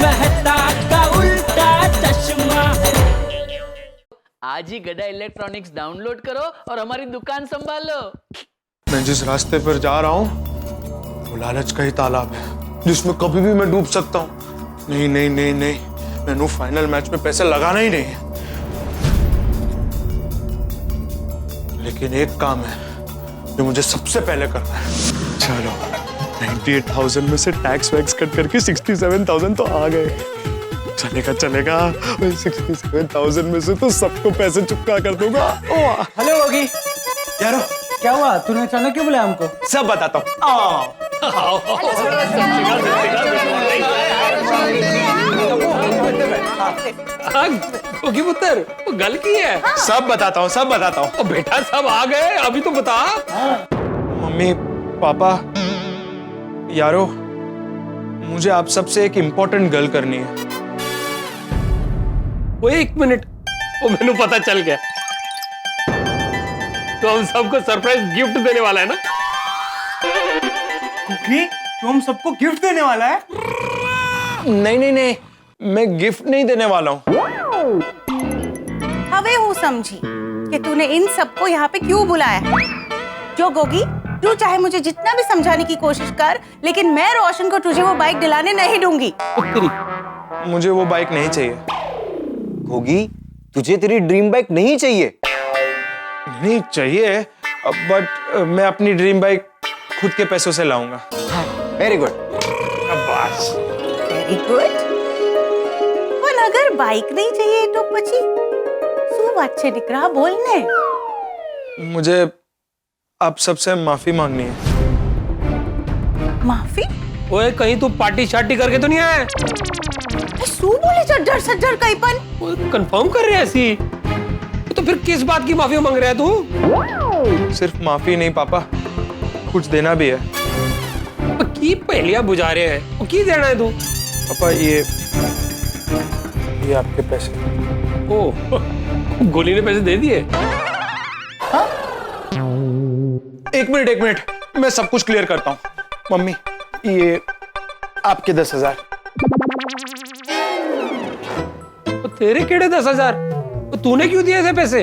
मेहता का उल्टा चश्मा। आज ही गड़ा इलेक्ट्रॉनिक्स डाउनलोड करो और हमारी दुकान संभालो। मैं जिस रास्ते पर जा रहा हूँ वो लालच का ही तालाब है जिसमें कभी भी मैं डूब सकता हूँ। नहीं नहीं नहीं नहीं, मैंने फाइनल मैच में पैसे लगाना ही नहीं है। लेकिन एक काम है जो मुझे सबसे पहले करना है। चलो 98,000 में से टैक्स वैक्स कट करके 67,000 तो आ गए। चलेगा चलेगा, 67,000 में से तो सबको पैसे चुका कर दूंगा। हेलो योगी, यारो क्या हुआ? तूने अचानक क्यों बुलाया हमको? सब बताता हूँ। ओके पुत्र, वो गल की है? सब बताता हूँ, सब बताता हूँ। ओ बेटा, सब आ गए, अभी तो बता। मम्मी पापा यारो, मुझे आप सबसे एक इम्पोर्टेंट गल करनी है। वो 1 मिनट, वो मैंने पता चल गया। तो हम सबको सरप्राइज गिफ्ट देने वाला है ना? कुकी, तू हम सबको गिफ्ट देने वाला है? नहीं नहीं नहीं, मैं गिफ्ट नहीं देने वाला हूँ। हवे हूँ समझी कि तूने इन सबको यहाँ पे क्यों बुलाया। जो गोगी, तू चाहे मुझे जितना भी समझाने की कोशिश कर, लेकिन मैं रोशन को तुझे वो बाइक दिलाने नहीं दूंगी। मुझे वो बाइक नहीं चाहिए। होगी, तुझे तेरी ड्रीम बाइक नहीं चाहिए? नहीं चाहिए, बट मैं अपनी ड्रीम बाइक खुद के पैसों से लाऊंगा। Very good. Very good. पर अगर बाइक नहीं चाहिए तो પછી શું વાત છે દીકરા, બોલ ને। मुझे आप सबसे माफी मांगनी है। माफी? ओए, कहीं तू पार्टी शार्टी करके तो नहीं आया? શું બોલે ચડ્ડર સડ્ડર કઈ पण? कंफर्म कर रहे हैं ऐसी? तो फिर किस बात की माफी मांग रहा है तू? सिर्फ माफी नहीं पापा, कुछ देना भी है। की पहलियां बुझा रहे हैं, वो की देना है तू? पापा ये आपके पैसे। ओ, गोली ने पैसे दे दिए? एक मिनट, मैं सब कुछ क्लियर करता हूँ। मम्मी, ये आपके 10,000। तो तेरे केड़े 10,000? तो तूने क्यों दिए थे पैसे?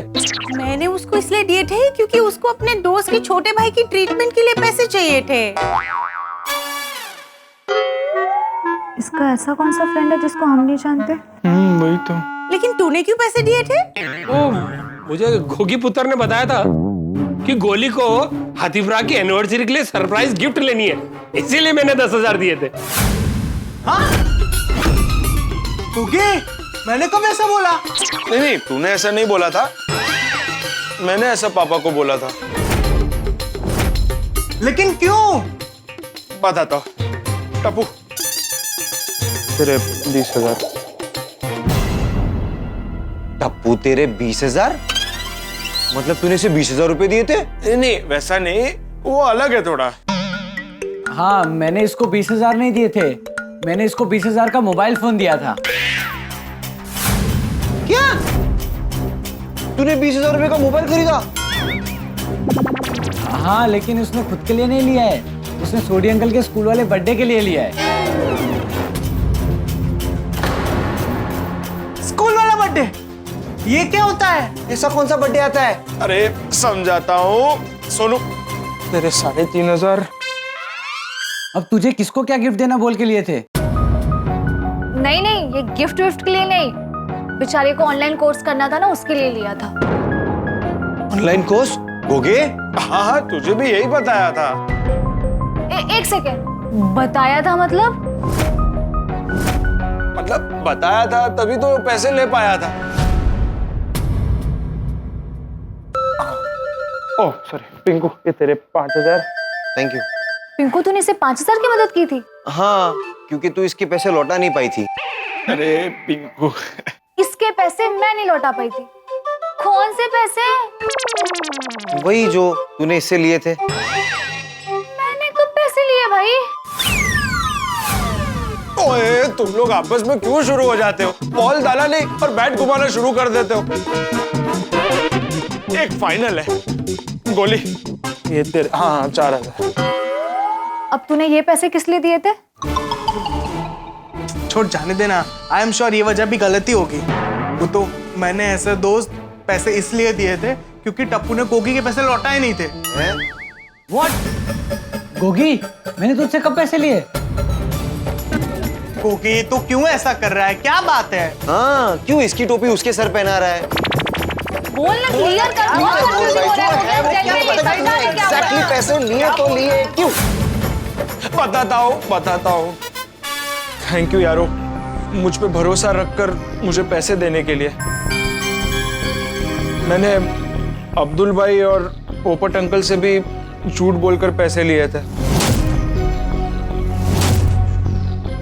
मैंने उसको इसलिए दिए थे क्योंकि उसको अपने दोस्त के छोटे भाई की ट्रीटमेंट के लिए पैसे चाहिए थे। इसका ऐसा कौन सा फ्रेंड है जिसको हम नहीं जानते? वही तो। लेकिन तूने क्यों पैसे दिए थे? ओ, मुझे घोगी पुत्र ने बताया था कि गोली को हाथीपुरा की एनिवर्सरी के लिए सरप्राइज गिफ्ट लेनी है, इसीलिए मैंने 10,000 दिए थे। हाँ? कुकी, मैंने कब ऐसा बोला? नहीं, तूने ऐसा नहीं बोला था, मैंने ऐसा पापा को बोला था। लेकिन क्यों? बताता हूँ। टप्पू, तेरे 20,000। टप्पू, तेरे 20,000? मतलब तूने इसे 20,000 रुपए दिए थे? नहीं, वैसा नहीं, वो अलग है थोड़ा। हाँ, मैंने इसको 20,000 नहीं दिए थे, मैंने इसको 20,000 का मोबाइल फोन दिया था। क्या? तूने 20,000 रुपए का मोबाइल खरीदा? हाँ, लेकिन उसने खुद के लिए नहीं लिया है, उसने सोडी अंकल के स्कूल वाले बर्थडे के लिए लिया है। स्कूल वाला बर्थडे? ये क्या होता है? ऐसा कौन सा बर्थडे आता है? अरे समझाता हूँ, सोनू, तेरे 3,500। अब तुझे किसको क्या गिफ्ट देना बोल के लिए थे? नहीं नहीं, ये गिफ्ट विफ्ट के लिए नहीं, बेचारे को ऑनलाइन कोर्स करना था ना, उसके लिए लिया था। Online course? गोगे? हाँ, तुझे भी यही बताया था। एक सेकेंड, बताया था मतलब बताया था तभी तो पैसे ले पाया था। ओह सॉरी पिंकू, ये तेरे 5,000। Thank you. पिंकू, तूने इसे 5,000 की मदद की थी? हाँ, क्योंकि तू इसके पैसे लौटा नहीं पाई थी। अरे पिंकू, इसके पैसे मैं नहीं लौटा पाई थी। कौन से पैसे? वही जो तूने इससे लिए थे। मैंने कब पैसे लिए भाई? ओए तुम लोग आपस में क्यों शुरू हो जाते हो? बॉल डाला नहीं और बैट घुमाना शुरू कर देते हो। एक फाइनल है, गोली ये तेरे। हाँ 4,000। अब तूने ये पैसे किस लिए दिए थे? छोड़ जाने देना। आई एम श्योर ये वजह भी गलती होगी। वो तो मैंने ऐसे दोस्त पैसे इसलिए दिए थे क्योंकि टप्पू ने गोगी के पैसे लौटाए नहीं थे। व्हाट? गोगी, मैंने तुझसे कब पैसे लिए? गोगी तो क्यों ऐसा कर रहा है, क्या बात है? हाँ, क्यों इसकी टोपी उसके सर पहना रहा है? बोलना क्लियर कर, बहुत confusing हो रहा है मुझे, genuinely समझा नहीं क्या हो रहा Exactly है। पैसे लिए तो लिए, क्यों? बताता हूँ। थैंक यू यारो, मुझ पे भरोसा रखकर मुझे पैसे देने के लिए। मैंने अब्दुल भाई और पोपट अंकल से भी झूठ बोलकर पैसे लिए थे,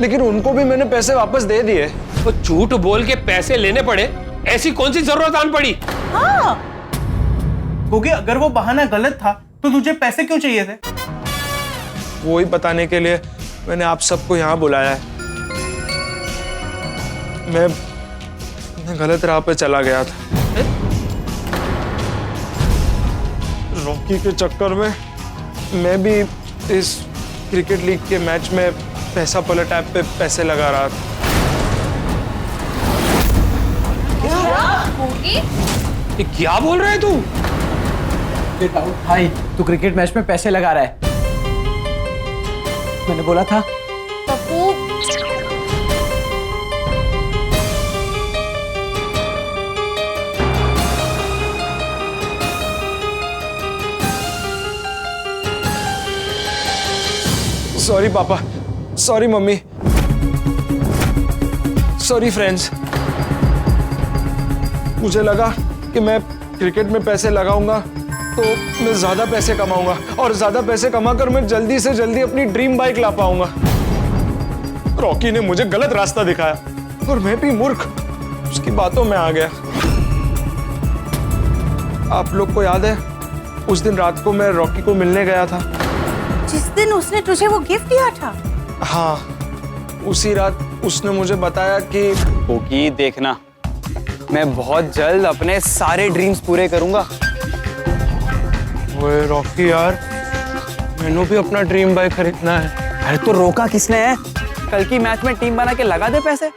लेकिन उनको भी मैंने पैसे वापस दे दिए। तो झूठ बोल के पैसे लेने पड़े, ऐसी कौन सी जरूरत आन पड़ी? हाँ, गोगी अगर वो बहाना गलत था तो तुझे पैसे क्यों चाहिए थे? वो ही बताने के लिए मैंने आप सबको यहाँ बुलाया है। मैं गलत राह पे चला गया था। रॉकी के चक्कर में मैं भी इस क्रिकेट लीग के मैच में पैसा पलट ऐप पे पैसे लगा रहा था। ये क्या बोल रहा है तू? भाई, तू क्रिकेट मैच में पैसे लगा रहा है। मैंने बोला था। पप्पू, सॉरी पापा, सॉरी मम्मी, सॉरी फ्रेंड्स। मुझे लगा कि मैं क्रिकेट में पैसे लगाऊंगा तो मैं ज्यादा पैसे कमाऊंगा, और ज्यादा पैसे कमाकर मैं जल्दी से जल्दी अपनी ड्रीम बाइक ला पाऊंगा। रॉकी ने मुझे गलत रास्ता दिखाया और मैं भी मूर्ख उसकी बातों में आ गया। आप लोग को याद है उस दिन रात को मैं रॉकी को मिलने गया था? जिस दिन उसने तुझे वो गिफ्ट दिया था। हाँ, उसी रात उसने मुझे बताया कि गोगी देखना, मैं बहुत जल्द अपने सारे ड्रीम्स पूरे करूंगा। ओए रॉकी यार, मैंने भी अपना ड्रीम बाइक खरीदना है। अरे तो रोका किसने है? कल की मैच में टीम बना के लगा दे पैसे।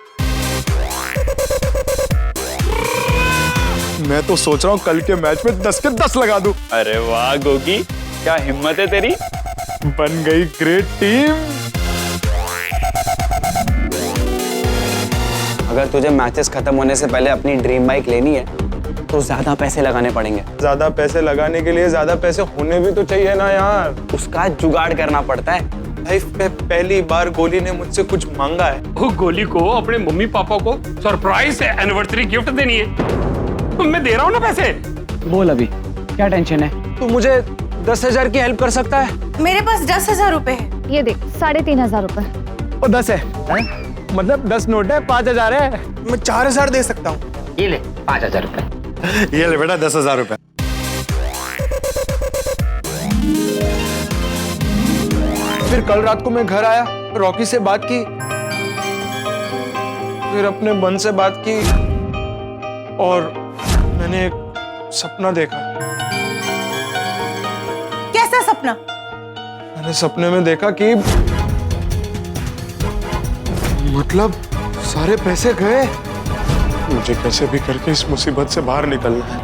मैं तो सोच रहा हूँ कल के मैच में 10 के 10 लगा दूं। अरे वाह गोगी, क्या हिम्मत है तेरी। बन गई ग्रेट टीम। अगर तुझे मैचेस खत्म होने से पहले अपनी ड्रीम बाइक लेनी है तो ज्यादा पैसे लगाने पड़ेंगे। ज्यादा पैसे लगाने के लिए ज्यादा पैसे होने भी तो चाहिए ना यार। उसका जुगाड़ करना पड़ता है। लाइफ में पहली बार गोली ने मुझसे कुछ मांगा है। वो गोली को अपने मम्मी पापा को सरप्राइज एनिवर्सरी गिफ्ट देनी है। मैं दे रहा हूँ ना पैसे। बोल अभी, क्या टेंशन है? तू मुझे 10,000 की हेल्प कर सकता है? मेरे पास 10,000 रुपए है। ये देख 3,500 रुपए। और 10 है? मतलब 10 नोट है, 5,000 है। मैं 4,000 दे सकता हूँ। ये ले 5,000 रुपए। ये ले बेटा 10,000 रुपए। फिर कल रात को मैं घर आया, रॉकी से बात की, फिर अपने बन से बात की, और मैंने एक सपना देखा। कैसा सपना? मैंने सपने में देखा कि मतलब सारे पैसे गए। मुझे कैसे भी करके इस मुसीबत से बाहर निकलना है,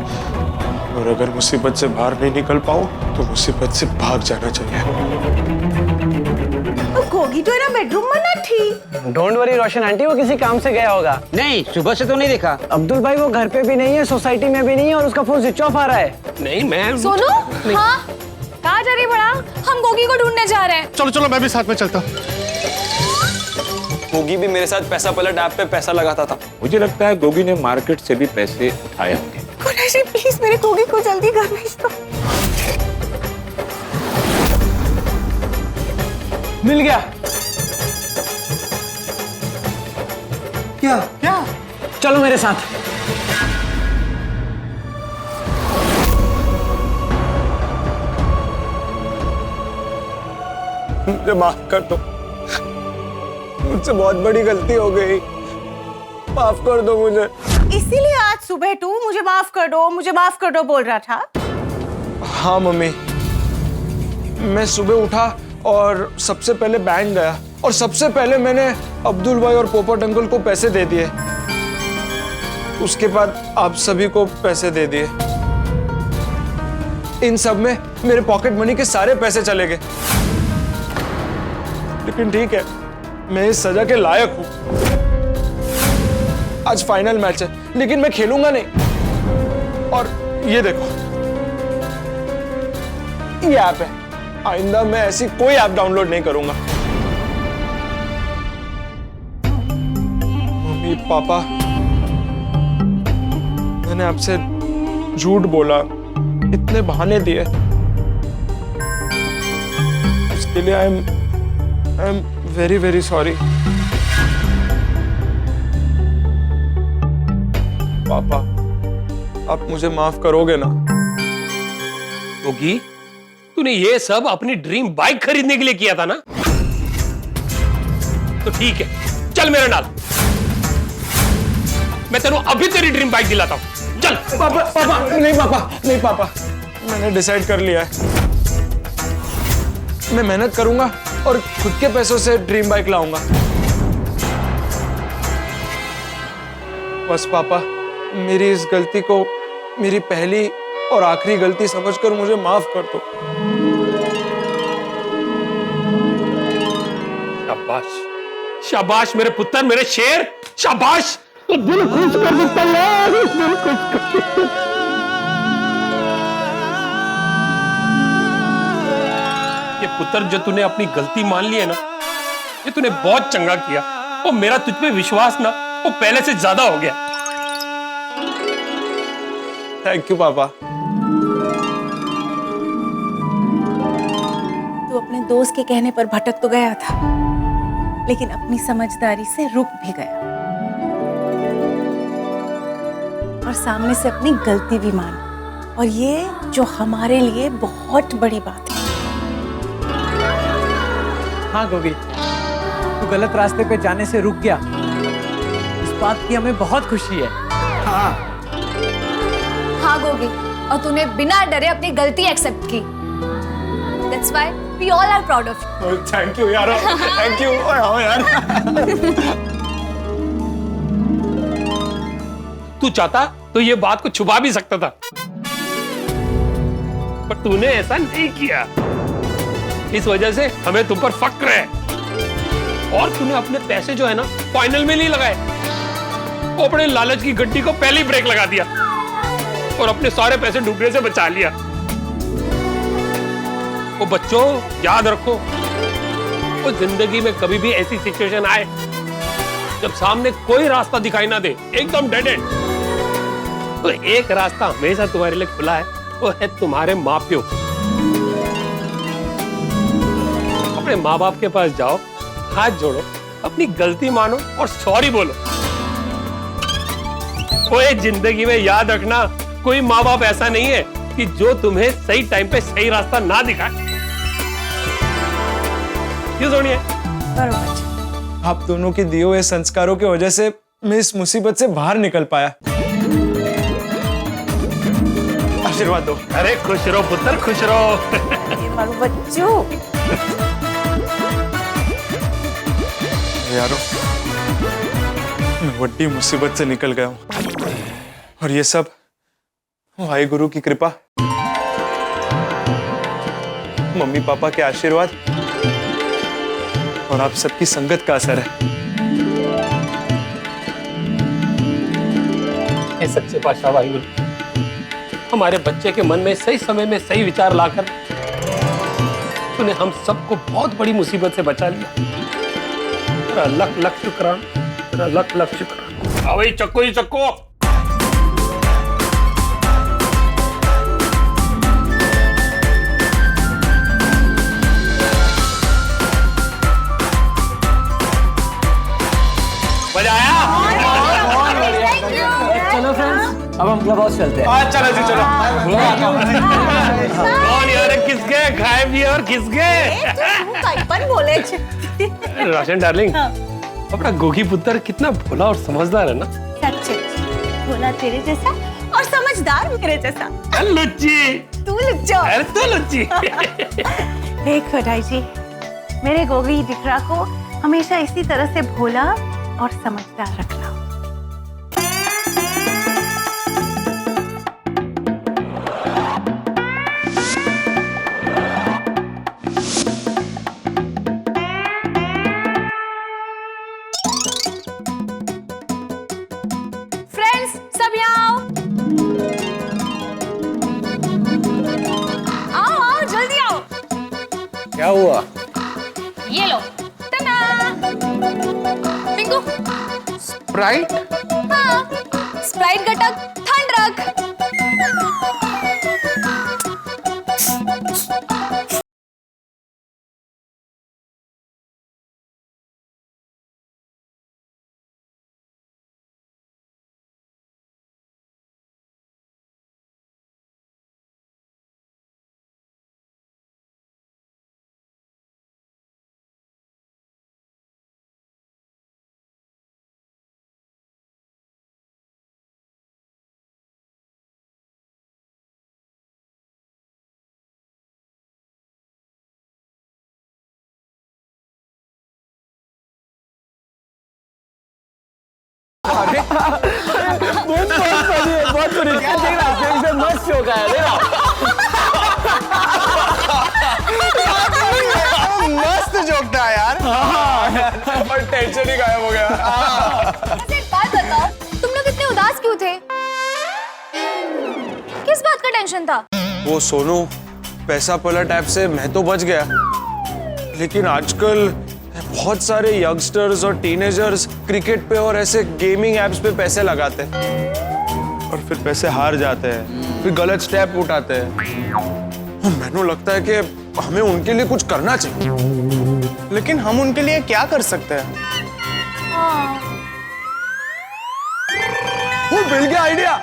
और अगर मुसीबत से बाहर नहीं निकल पाऊं तो मुसीबत से भाग जाना चाहिए। गोगी तो ना बेडरूम में ना थी। डोंट वरी रोशन आंटी, वो किसी काम से गया होगा। नहीं, सुबह से तो नहीं देखा। अब्दुल भाई वो घर पे भी नहीं है, सोसाइटी में भी नहीं है, और उसका फोन स्विच ऑफ आ रहा है। नहीं मैं सोनू, हाँ कहाँ जा रही बड़ा? हम गोगी को ढूंढने जा रहे हैं। चलो चलो, मैं भी साथ में चलता हूँ। गोगी भी मेरे साथ पैसा पलट ऐप पे पैसा लगाता था। मुझे लगता है गोगी ने मार्केट से भी पैसे उठाए होंगे। कुरैशी प्लीज मेरे गोगी को जल्दी घर भेज दो। मिल गया। क्या क्या? चलो मेरे साथ। मुझे माफ कर दो, मुझसे बहुत बड़ी गलती हो गई। माफ कर दो मुझे। इसीलिए आज सुबह तू मुझे माफ कर दो, मुझे माफ कर दो बोल रहा था। हाँ मम्मी, मैं सुबह उठा और सबसे पहले बैंक गया और सबसे पहले मैंने अब्दुल भाई और पोपट अंकल को पैसे दे दिए, उसके बाद आप सभी को पैसे दे दिए। इन सब में मेरे पॉकेट मनी के सारे पैसे चले गए। लेकिन ठीक है, मैं इस सजा के लायक हूं। आज फाइनल मैच है, लेकिन मैं खेलूंगा नहीं। और ये देखो, ये ऐप है, आइंदा मैं ऐसी कोई ऐप डाउनलोड नहीं करूंगा। मम्मी पापा, मैंने आपसे झूठ बोला, इतने बहाने दिए, उसके लिए I am very very sorry. पापा, आप मुझे माफ करोगे ना? गोगी, तूने ये सब अपनी ड्रीम बाइक खरीदने के लिए किया था ना? तो ठीक है, चल मेरे नाल, मैं तेरे अभी तेरी ड्रीम बाइक दिलाता हूं। चल। पापा पापा नहीं, पापा नहीं, पापा मैंने डिसाइड कर लिया है, मैं मेहनत करूंगा और खुद के पैसों से ड्रीम बाइक लाऊंगा। बस पापा, मेरी इस गलती को मेरी पहली और आखिरी गलती समझकर मुझे माफ कर दो। शाबाश, शाबाश मेरे पुत्र, मेरे शेर, शाबाश। तो दिल खुश कर देता है, दिल खुश कर देता है। ये पुत्र, जो तूने अपनी गलती मान ली है ना, ये तूने बहुत चंगा किया। और मेरा तुझ पे विश्वास ना, वो पहले से ज्यादा हो गया। थैंक यू पापा। तू अपने दोस्त के कहने पर भटक तो गया था, लेकिन अपनी समझदारी से रुक भी गया और सामने से अपनी गलती भी मानी। और ये जो हमारे लिए बहुत बड़ी बात है। हाँ गोगी, तू गलत रास्ते पे जाने से रुक गया, इस बात की हमें बहुत खुशी है। हाँ गोगी, और तूने बिना डरे अपनी गलती एक्सेप्ट की। That's why we all are proud of you. Thank you यार, थैंक यू यार। तू चाहता तो ये बात को छुपा भी सकता था, पर तूने ऐसा नहीं किया। इस वजह से हमें तुम पर फक्र है। और तूने अपने पैसे जो है ना, फाइनल में नहीं लगाए, वो अपने लालच की गड्डी को पहले ही ब्रेक लगा दिया और अपने सारे पैसे डूबने से बचा लिया। वो बच्चों, याद रखो, वो जिंदगी में कभी भी ऐसी सिचुएशन आए जब सामने कोई रास्ता दिखाई ना दे, एकदम डेड एंड, तो एक रास्ता हमेशा तुम्हारे लिए खुला है, वो है तुम्हारे माँ प्यो। अपने माँ बाप के पास जाओ, हाथ जोड़ो, अपनी गलती मानो और सॉरी बोलो। कोई जिंदगी में याद रखना, कोई माँ बाप ऐसा नहीं है कि जो तुम्हें सही टाइम पे सही रास्ता ना दिखाए। क्यों सोनिया? बरोबर। आप दोनों के दिए हुए संस्कारों की वजह से मैं इस मुसीबत से बाहर निकल पाया। आशीर्वाद दो। अरे खुश रहो पुत्र, खुश रहो। मारो बच्चों। यारो, मैं बड़ी मुसीबत से निकल गया हूं, और ये सब वाहे गुरु की कृपा, मम्मी पापा के आशीर्वाद और आप सबकी संगत का असर है। हे सच्चे पातशाह वाहिगुरु, हमारे बच्चे के मन में सही समय में सही विचार लाकर तूने हम सबको बहुत बड़ी मुसीबत से बचा लिया। तेरा लख लख शुक्रान, तेरा लख लख शुक्रान। आओ चक्को ही चक्को। चलो फ्रेंड्स, अब हम क्लब हाउस चलते हैं। चलो जी, चलो। कौन यार, किसके खाए भी और किसके? बोले रोशन डार्लिंग, अपना गोगी पुत्र कितना भोला और समझदार है ना। सच्चे भोला तेरे जैसा और समझदार मेरे जैसा। लुच्ची, तू लुच्चो। अरे तू लुच्ची। देखो दाई जी, मेरे गोगी दिखरा को हमेशा इसी तरह से भोला और समझदार रखना। फ्रेंड्स सब यहाँ आओ आओ जल्दी आओ। क्या हुआ? ये लो तना पिंकू। स्प्राइट? हाँ स्प्राइट घटक ठंड रख। बहुत बढ़िया क्या देख रहा है एकदम मस्त शो का है देख रहा मस्त जोक था यार। और टेंशन ही गायब हो गया। अच्छा एक बात बताओ तुम लोग इतने उदास क्यों थे? किस बात का टेंशन था? वो सोनू पैसा पलट ऐप से मैं तो बच गया, लेकिन आजकल बहुत सारे यंगस्टर्स और टीनेजर्स क्रिकेट पे और ऐसे गेमिंग एप्स पे पैसे लगाते हैं और फिर पैसे हार जाते हैं, फिर गलत स्टेप उठाते हैं। मैंने लगता है कि हमें उनके लिए कुछ करना चाहिए। लेकिन हम उनके लिए क्या कर सकते हैं? वो मिल गया आइडिया।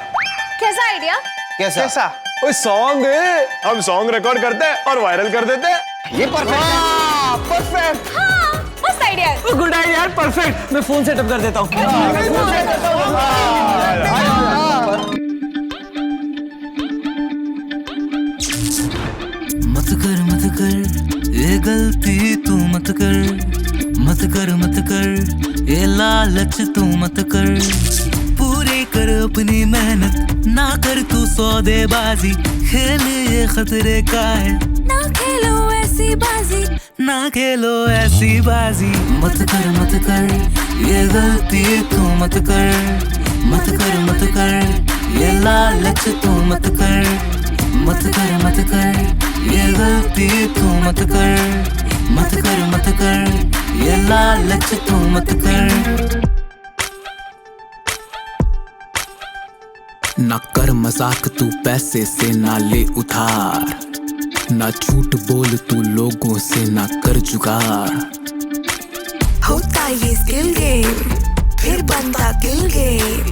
कैसा आइडिया? कैसा? कोई सॉन्ग है, हम सॉन्ग रिकॉर्ड करते हैं और वायरल कर देते हैं। ये परफेक्ट। परफेक्ट। हाँ मस्त आइडिया है। गुड आइडिया यार, परफेक्ट। मैं फोन सेटअप कर देता हूँ। मत कर ये गलती तू मत कर ये लालच तू मत कर, पूरे कर अपनी मेहनत, ना कर तू सौदेबाजी, खेल ये खतरे का है, ना खेलो ऐसी बाजी, ना खेलो ऐसी बाजी। मत कर ये गलती तू मत कर ये लालच तू मत कर ये गलती तू मत कर ये लालच तू मत कर। ना कर मजाक तू पैसे से ना ले उधार, ना झूठ बोल तू लोगों से ना कर जुगाड़, होता ये स्किल गेम फिर बनता किल गेम,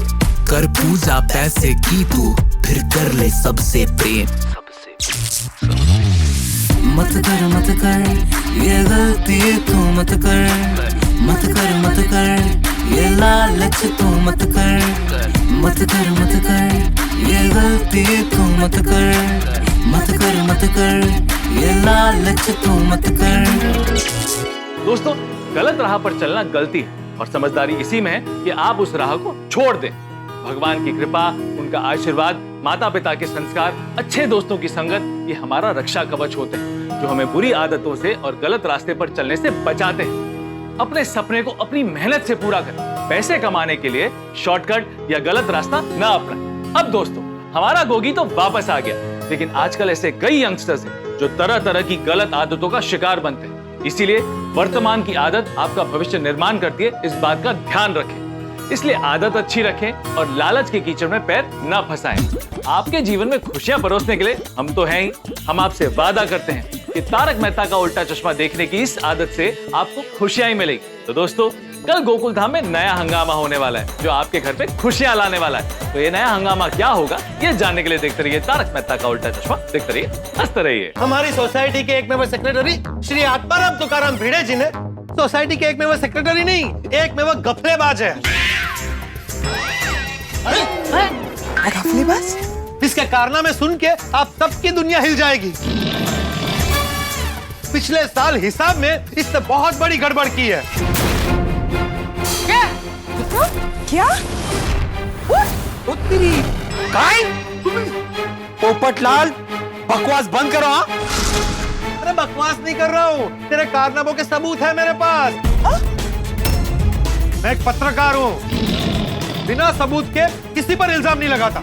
कर पूजा पैसे की तू फिर कर ले सबसे प्रेम। मत कर ये गलती तू मत कर ये लालच तू मत कर ये गलती तू मत कर ये लालच तू मत कर। दोस्तों गलत राह पर चलना गलती है और समझदारी इसी में है कि आप उस राह को छोड़ दें। भगवान की कृपा, उनका आशीर्वाद, माता पिता के संस्कार, अच्छे दोस्तों की संगत ये हमारा रक्षा कवच होते हैं जो हमें बुरी आदतों से और गलत रास्ते पर चलने से बचाते हैं। अपने सपने को अपनी मेहनत से पूरा करें। पैसे कमाने के लिए शॉर्टकट या गलत रास्ता न अपनाएं। अब दोस्तों हमारा गोगी तो वापस आ गया, लेकिन आजकल ऐसे कई यंगस्टर्स हैं जो तरह तरह की गलत आदतों का शिकार बनते हैं। इसीलिए वर्तमान की आदत आपका भविष्य निर्माण करती है, इस बात का ध्यान रखें। इसलिए आदत अच्छी रखें और लालच के कीचड़ में पैर न फंसाएं। आपके जीवन में खुशियां परोसने के लिए हम तो हैं ही। हम आपसे वादा करते हैं कि तारक मेहता का उल्टा चश्मा देखने की इस आदत से आपको खुशियां ही मिलेगी। तो दोस्तों कल गोकुल धाम में नया हंगामा होने वाला है जो आपके घर पे खुशियां लाने वाला है। तो ये नया हंगामा क्या होगा ये जानने के लिए देखते रहिए तारक मेहता का उल्टा चश्मा। देखते रहिए, हंसते रहिए। हमारी सोसाइटी के एक मेंबर सेक्रेटरी श्री आत्माराम तुकाराम भिड़े जी ने सोसाइटी के एक मेंबर सेक्रेटरी नहीं, एक मेंबर गफलेबाज है। गफलेबाज? इसके कारनामे सुन के आप सबकी दुनिया हिल जाएगी। पिछले साल हिसाब में इसने बहुत बड़ी गड़बड़ की है। क्या? काय? पोपटलाल, बकवास बंद करो। हाँ? अरे बकवास नहीं कर रहा हूँ, तेरे कारनामों के सबूत है मेरे पास। मैं एक पत्रकार हूँ, बिना सबूत के किसी पर इल्जाम नहीं लगाता।